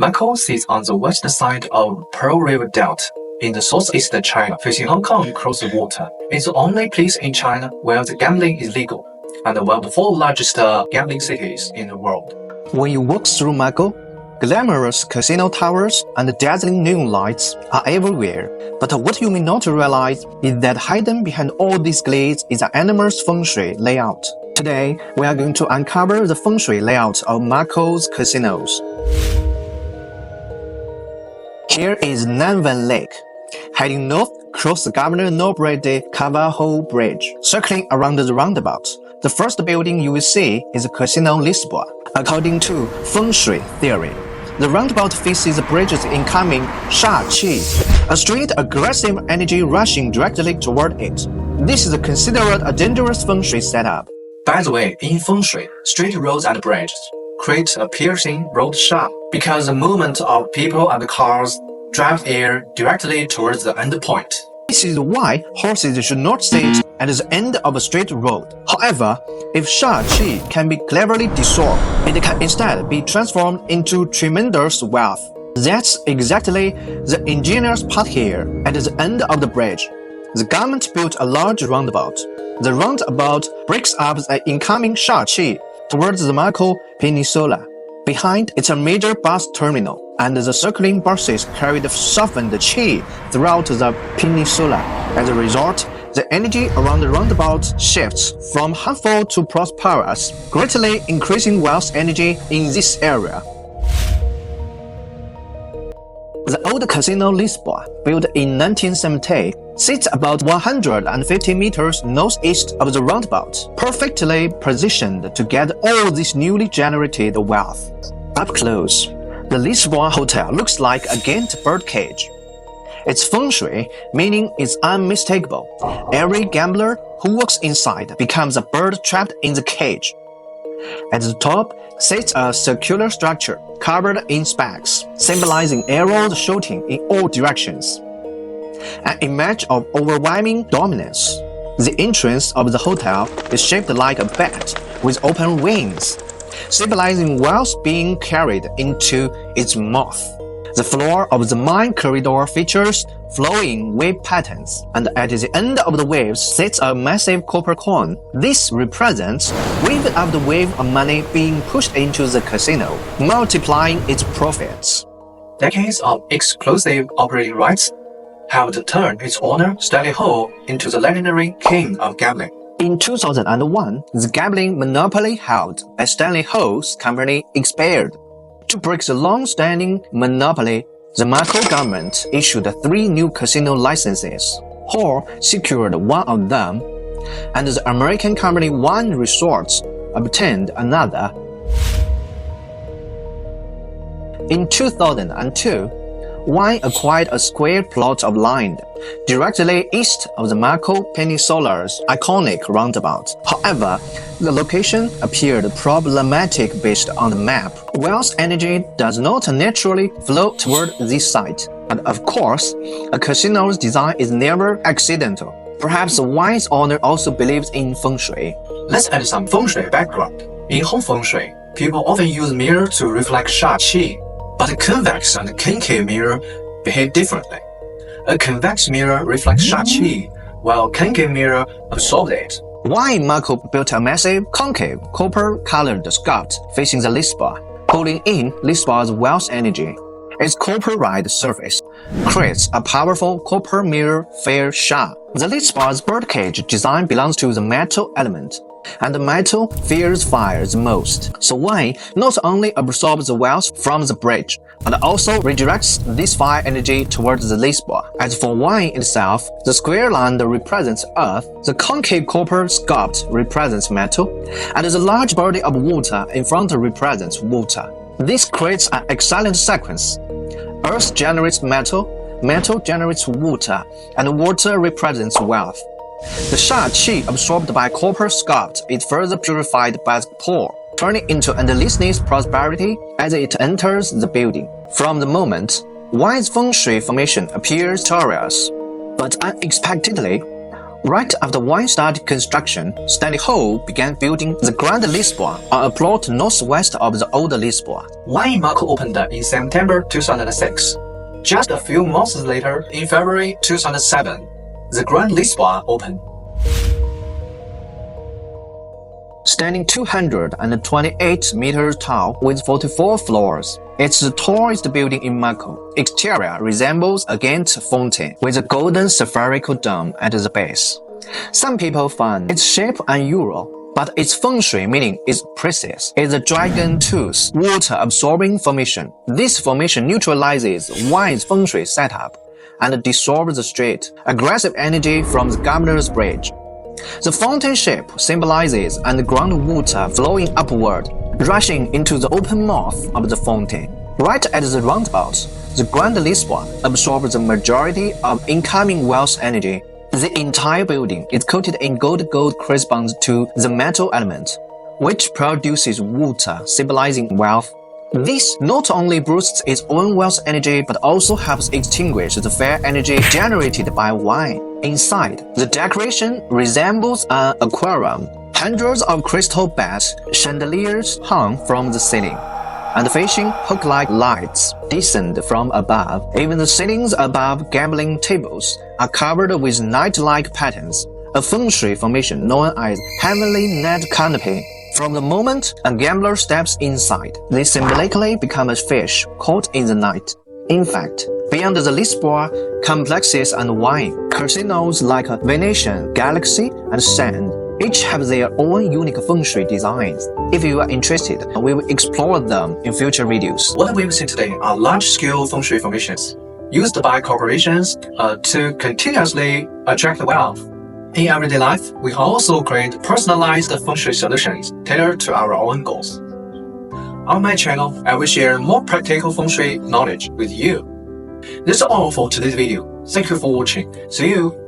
Macau sits on the west side of Pearl River Delta in the southeast China, facing Hong Kong across the water. It's the only place in China where the gambling is legal, and one of the 4 largest gambling cities in the world. When you walk through Macau, glamorous casino towers and dazzling neon lights are everywhere. But what you may not realize is that hidden behind all these glitz is an enormous feng shui layout. Today, we are going to uncover the feng shui layout of Macau's casinos. Here is Nanvan Lake. Heading north, cross the Governor Nobre de Carvalho Bridge, circling around the roundabout. The first building you will see is Casino Lisboa. According to feng shui theory, the roundabout faces the bridge's incoming sha qi, a straight aggressive energy rushing directly toward it. This is considered a dangerous feng shui setup. By the way, in feng shui, straight roads and bridges create a piercing road sha because the movement of people and cars drive air directly towards the end point. This is why horses should not sit at the end of a straight road. However, if sha qi can be cleverly dissolved, it can instead be transformed into tremendous wealth. That's exactly the ingenious part here. At the end of the bridge, the government built a large roundabout. The roundabout breaks up the incoming sha qi towards the Macau Peninsula. Behind, it's a major bus terminal, and the circling buses carry the softened qi throughout the peninsula. As a result, the energy around the roundabout shifts from harmful to prosperous, greatly increasing wealth energy in this area. The old Casino Lisboa, built in 1970, sits about 150 meters northeast of the roundabout, perfectly positioned to get all this newly generated wealth. Up close, the Lisboa Hotel looks like a giant birdcage. Its feng shui meaning is unmistakable. Every gambler who walks inside becomes a bird trapped in the cage. At the top sits a circular structure covered in spikes, symbolizing arrows shooting in all directions. An image of overwhelming dominance. The entrance of the hotel is shaped like a bat with open wings, symbolizing wealth being carried into its mouth. The floor of the main corridor features flowing wave patterns, and at the end of the waves sits a massive copper coin. This represents wave after wave of money being pushed into the casino, multiplying its profits. Decades of exclusive operating rights have turned its owner, Stanley Ho, into the legendary king of gambling. In 2001, the gambling monopoly held by Stanley Ho's company expired. To break the long-standing monopoly, the Macau government issued 3 new casino licenses. Ho secured one of them, and the American company Wynn Resorts obtained another. In 2002, Wynn acquired a square plot of land directly east of the Macau Peninsula's iconic roundabout. However, the location appeared problematic based on the map. Wealth energy does not naturally flow toward this site. But of course, a casino's design is never accidental. Perhaps Wynn's owner also believes in feng shui. Let's add some feng shui background. In home feng shui, people often use mirror to reflect sha qi, but convex and concave mirror behave differently. A convex mirror reflects sha qi, while concave mirror absorbs it. Wynn Macau built a massive, concave, copper-colored sculpt facing the Lisboa, pulling in Lisboa's wealth energy. Its copper-red surface creates a powerful copper mirror fair sha. The Lisboa's birdcage design belongs to the metal element, and the metal fears fire the most. So Wynn not only absorbs the wealth from the bridge, but also redirects this fire energy towards the Lisboa. As for Wynn itself, the square line represents earth, the concave copper sculpt represents metal, and the large body of water in front represents water. This creates an excellent sequence. Earth generates metal, metal generates water, and water represents wealth. The sha qi absorbed by copper sculpt is further purified by the pour, turning into endlessness prosperity as it enters the building. From the moment, Wynn's feng shui formation appears victorious. But unexpectedly, Right after Wynn started construction, Stanley Ho began building the Grand Lisboa on a plot northwest of the old Lisboa. Wynn in Macau opened in September 2006. Just a few months later, in February 2007, the Grand Lisboa opened. Standing 228 meters tall with 44 floors, it's the tallest building in Macau. Exterior resembles a giant fountain with a golden spherical dome at the base. Some people find its shape unusual, but its feng shui meaning is precise. It's a dragon tooth, water-absorbing formation. This formation neutralizes Wynn's feng shui setup and dissolves the straight, aggressive energy from the governor's bridge. The fountain shape symbolizes underground water flowing upward, rushing into the open mouth of the fountain. Right at the roundabout, the Grand Lisboa absorbs the majority of incoming wealth energy. The entire building is coated in gold corresponds to the metal element, which produces water, symbolizing wealth. This not only boosts its own wealth energy but also helps extinguish the fear energy generated by Wynn. Inside, the decoration resembles an aquarium. Hundreds of crystal beds, chandeliers hung from the ceiling, and fishing hook-like lights descend from above. Even the ceilings above gambling tables are covered with night-like patterns, a feng shui formation known as heavenly net canopy. From the moment a gambler steps inside, they symbolically become a fish caught in the night. In fact, beyond the Lisboa complexes and Wynn, casinos like Venetian, Galaxy, and Sand each have their own unique feng shui designs. If you are interested, we will explore them in future videos. What we've seen today are large-scale feng shui formations used by corporations to continuously attract wealth. In everyday life, we also create personalized feng shui solutions tailored to our own goals. On my channel, I will share more practical feng shui knowledge with you. That's all for today's video. Thank you for watching. See you